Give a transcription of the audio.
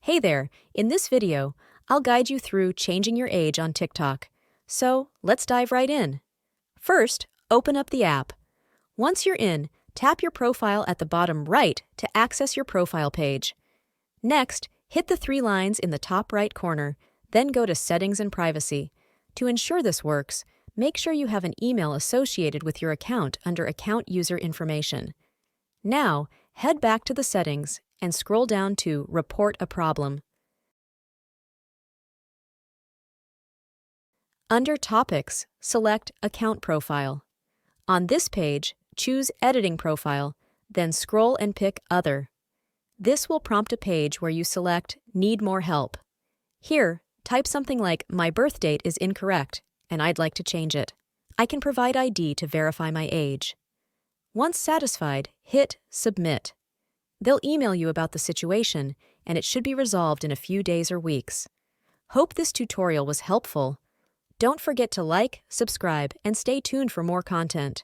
Hey there, in this video, I'll guide you through changing your age on TikTok. So, let's dive right in. First, open up the app. Once you're in, tap your profile at the bottom right to access your profile page. Next, hit the three lines in the top right corner, then go to Settings and Privacy. To ensure this works, make sure you have an email associated with your account under Account User Information. Now, head back to the settings and scroll down to Report a Problem. Under Topics, select Account Profile. On this page, choose Editing Profile, then scroll and pick Other. This will prompt a page where you select Need More Help. Here, type something like My birth date is incorrect, and I'd like to change it. I can provide ID to verify my age. Once satisfied, hit Submit. They'll email you about the situation, and it should be resolved in a few days or weeks. Hope this tutorial was helpful. Don't forget to like, subscribe, and stay tuned for more content.